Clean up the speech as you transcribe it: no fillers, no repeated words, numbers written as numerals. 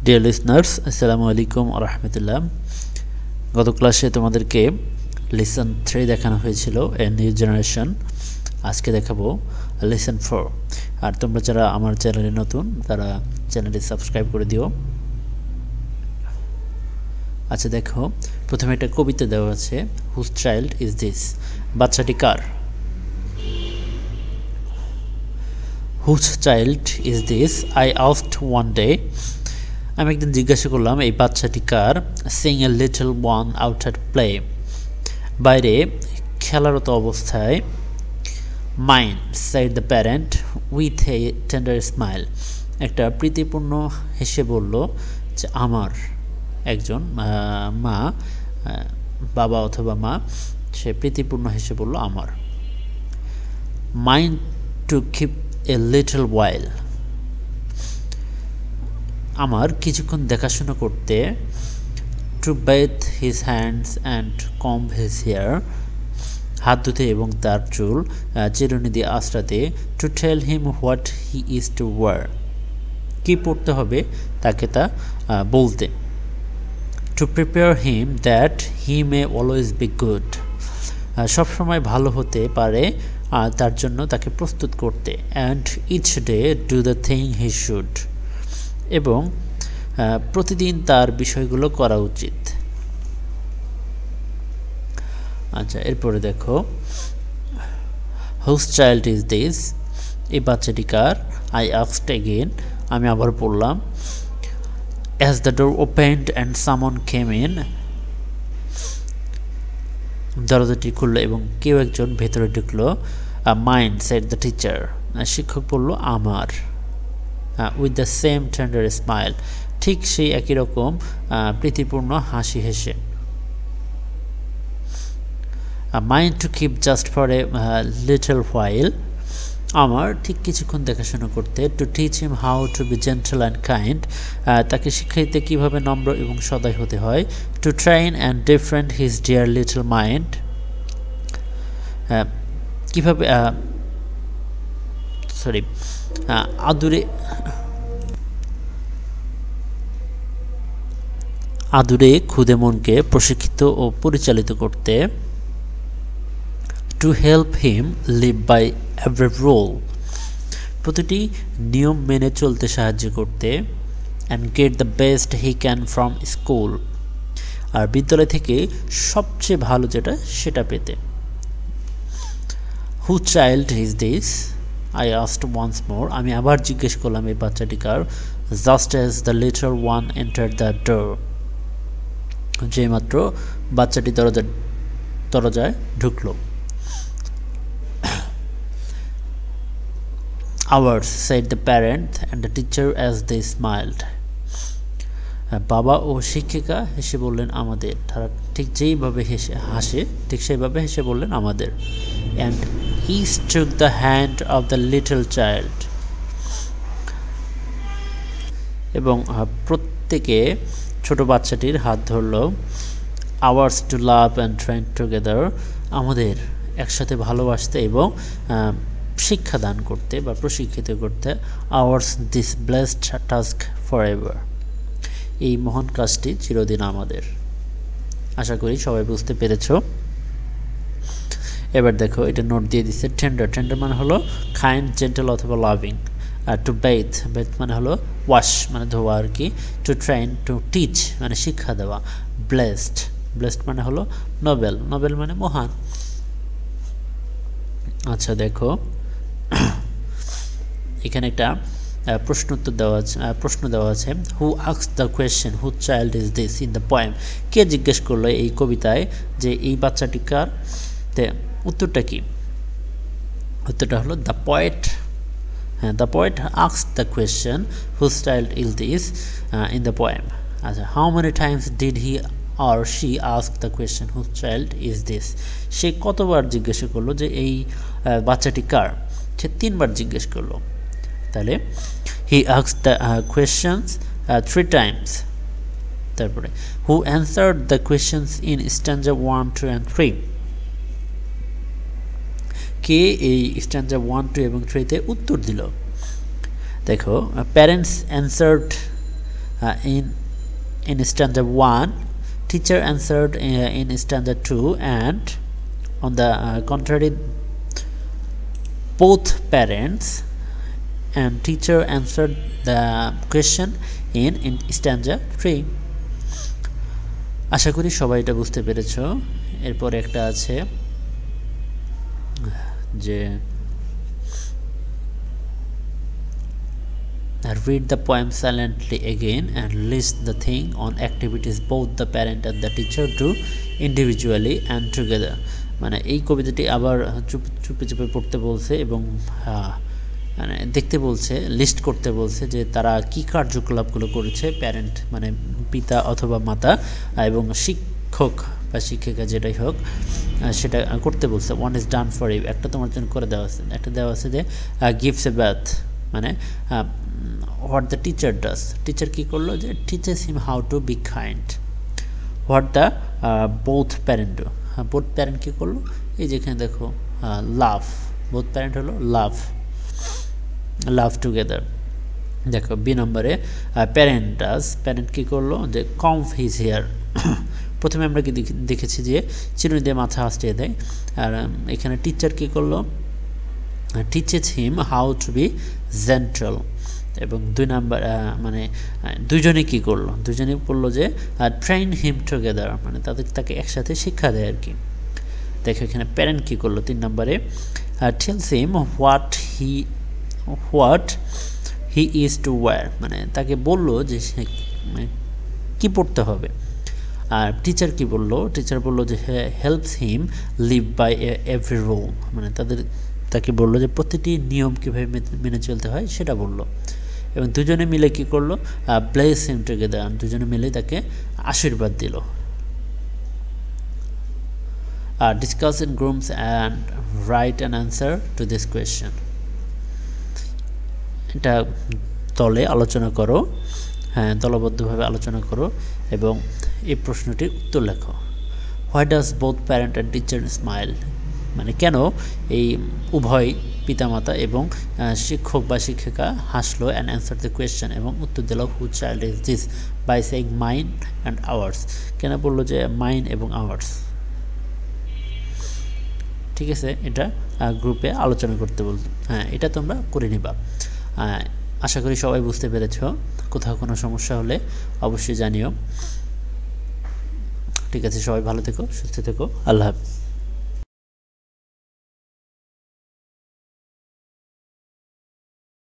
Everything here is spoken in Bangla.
ডিয়ার লিসনার্স, আসসালামু আলাইকুম ওয়া রাহমাতুল্লাহ। গত ক্লাসে তোমাদেরকে লেসন 3 দেখানো হয়েছিল, এ নিউ জেনারেশন। আজকে দেখাবো লেসন 4। আর তোমরা যারা আমার চ্যানেলে নতুন তারা চ্যানেলটি সাবস্ক্রাইব করে দিও। আচ্ছা দেখো, প্রথমে একটা কবিতা দেওয়া আছে, হুজ চাইল্ড ইজ দিস? বাচ্চাটি কার? Whose child is this? I asked one day. আমি একদিন জিজ্ঞাসা করলাম এই বাচ্চাটি কার? Seeing a little one outside play. বাইরে খেলারত অবস্থায়। Mine said the parent with a tender smile. একটা প্রীতিপূর্ণ হেসে বলল যে আমার। একজন মা, বাবা অথবা মা, সে প্রীতিপূর্ণ হেসে বলল আমার। Mine to keep a little while. আমার কিছুক্ষণ দেখাশোনা করতে। To bathe his hands and comb his hair. হাত ধুতে এবং তার চুল চিরুনি দিয়ে আঁচড়াতে। To tell him what he is to wear. কী পড়তে হবে তাকে তা বলতে। To prepare him that he may always be good. সবসময় ভালো হতে পারে তার জন্য তাকে প্রস্তুত করতে। And each day do the thing he should. এবং প্রতিদিন তার বিষয়গুলো করা উচিত। আচ্ছা, এরপরে দেখো, হুজ চাইল্ড ইজ দিস? এই বাচ্চাটি কার? I asked again. আমি আবার পড়লাম। As the door opened and সামন কেম ইন। দরজাটি খুললো এবং কেউ একজন ভেতরে ঢুকলো। Mine said the teacher. শিক্ষক বলল আমার। With the same tender smile. ঠিক সেই একই রকম প্রীতিপূর্ণ হাসি হেসে। Mind to keep just for a little while. আমার ঠিক কিছুক্ষণ দেখাশোনা করতে। To teach him how to be gentle and kind. তাকে শিক্ষা দিতে কীভাবে নম্র এবং সদয় হতে হয়। To train and different his dear little mind. কীভাবে আদুরে ক্ষুদে মনকে প্রশিক্ষিত ও পরিচালিত করতে। Two help him live by every rule. প্রতিটি নিয়ম মেনে চলতে সাহায্য করতে। And get the best he can from school. আর বিদ্যালয় থেকে সবচেয়ে ভালো যেটা সেটা পেতে। Who child is this? I asked once more. আমি আবার জিজ্ঞেস করলাম এই বাচ্চাটি কার? Just as the little one enter the door. যেই মাত্র বাচ্চাটি দরজায় ঢুকলো। Ours, said the parent and the teacher as they smiled. বাবা ও শিক্ষিকা হেসে বললেন আমাদের। তারা ঠিক যেইভাবে হাসে ঠিক সেইভাবে হেসে বললেন আমাদের। And each took the hand of the little child. এবং প্রত্যেকে ছোট বাচ্চাটির হাত ধরল। Ours to love and train together. আমাদের একসাথে ভালোবাসতে এবং শিক্ষাদান করতে বা প্রশিক্ষিত করতে। Hours this blessed task for ever. এই মহান কাজটি চিরদিন আমাদের। আশা করি সবাই বুঝতে পেরেছ। এবার দেখো, এটা নোট দিয়ে দিচ্ছে। টেন্ডার। টেন্ডার মানে হলো কাইন্ড, জেন্টল অথবা লাভিং। To bathe. বেথ মানে হলো ওয়াশ, মানে ধোয়া আর কি। টু ট্রেন, টু টিচ মানে শিক্ষা দেওয়া। ব্লেসড। ব্লেসড মানে হলো নোবেল। নোবেল মানে মহান। আচ্ছা দেখো, এখানে একটা প্রশ্ন দেওয়া আছে। Who asked the question who child is this in the poem? কে জিজ্ঞেস করলো এই কবিতায় যে এই বাচ্চাটি কার? উত্তরটা কি? উত্তরটা হলো দ্য পয়েট। হ্যাঁ, the poet asked the question who child is this in the poem. আচ্ছা, how many times did he or she ask the question who child is this? সে কতবার জিজ্ঞাসা করলো যে এই বাচ্চাটি কার? সে 3 বার জিজ্ঞেস করলো। তাহলে he asked the questions 3 times. তারপরে who answered the questions in stanza 1, 2 and 3? কে এই স্ট্যাঞ্জা 1, 2 এবং 3 তে উত্তর দিল? দেখো, parents answered in stanza 1, teacher answered in stanza 2, and on the contrary, both parents and teacher answered the question in stanza 3. আশা করি সবাই এটা বুঝতে পেরেছো। এরপর একটা আছে যে read the poem silently again and list the thing on activities both the parent and the teacher do individually and together। মানে এই কবিতাটি আবার চুপে চুপে পড়তে বলছে এবং মানে দেখতে বলছে, লিস্ট করতে বলছে যে তারা কি কার্যকলাপগুলো করেছে, প্যারেন্ট মানে পিতা অথবা মাতা এবং শিক্ষক বা শিক্ষিকা যেটাই হোক সেটা করতে বলছে। One is done for you, একটা তোমার জন্য করে দেওয়া আছে। একটা দেওয়া আছে যে গিভস এ বাথ, মানে what the teacher does, teacher কী করলো যে teaches him how to be kind. What the both parent do, both parent কী করলো, এই যেখানে দেখো লাভ, বোথ প্যারেন্ট হলো লাভ টুগেদার। দেখো বি নম্বরে প্যারেন্ট ডাস, প্যারেন্ট কী করলো যে কম্ব হিজ হেয়ার। প্রথমে আমরা কি দেখেছি যে চিরুনি দিয়ে মাথা আঁচড়িয়ে দেয়, আর এখানে টিচার কী করলো teaches him how to be gentle. এবং 2 নাম্বার মানে দুজনে কি করলো, দুজনে বললো যে ট্রেন হিম টুগেদার, মানে তাকে একসাথে শিক্ষা দেয় আর কি। দেখো এখানে প্যারেন্ট কী করলো 3 নম্বরে tells him what he is two wire, মানে তাকে বললো যে সে কী পড়তে হবে। আর টিচার কি বললো, টিচার বললো যে helps him live by every rule, মানে তাকে বললো যে প্রতিটি নিয়ম কীভাবে মেনে চলতে হয় সেটা বললো। এবং দুজনে মিলে কি করলো ব্লেস হিম টুগেদার, দুজনে মিলে তাকে আশীর্বাদ দিল। Discuss in groups and write an answer to this question, এটা দলে আলোচনা করো, হ্যাঁ দলবদ্ধভাবে আলোচনা করো এবং এই প্রশ্নটির উত্তর লেখো। Why does both parent and teacher smile, মানে কেন এই উভয় পিতামাতা এবং শিক্ষক বা শিক্ষিকা হাসলো। অ্যান্ড অ্যান্সার দ্য কোয়েশ্চেন, এবং উত্তর দিল who child is this by saying mine and ours, কেন বললো যে মাইন এবং আওয়ার্স। ঠিক আছে, এটা গ্রুপে আলোচনা করতে বলতো, হ্যাঁ এটা তোমরা করে নিবা। আশা করি সবাই বুঝতে পেরেছ। কোথাও কোনো সমস্যা হলে অবশ্যই জানিও। ঠিক আছে, সবাই ভালো থেকো, সুস্থ থেকো, আল্লাহ হাফেজ।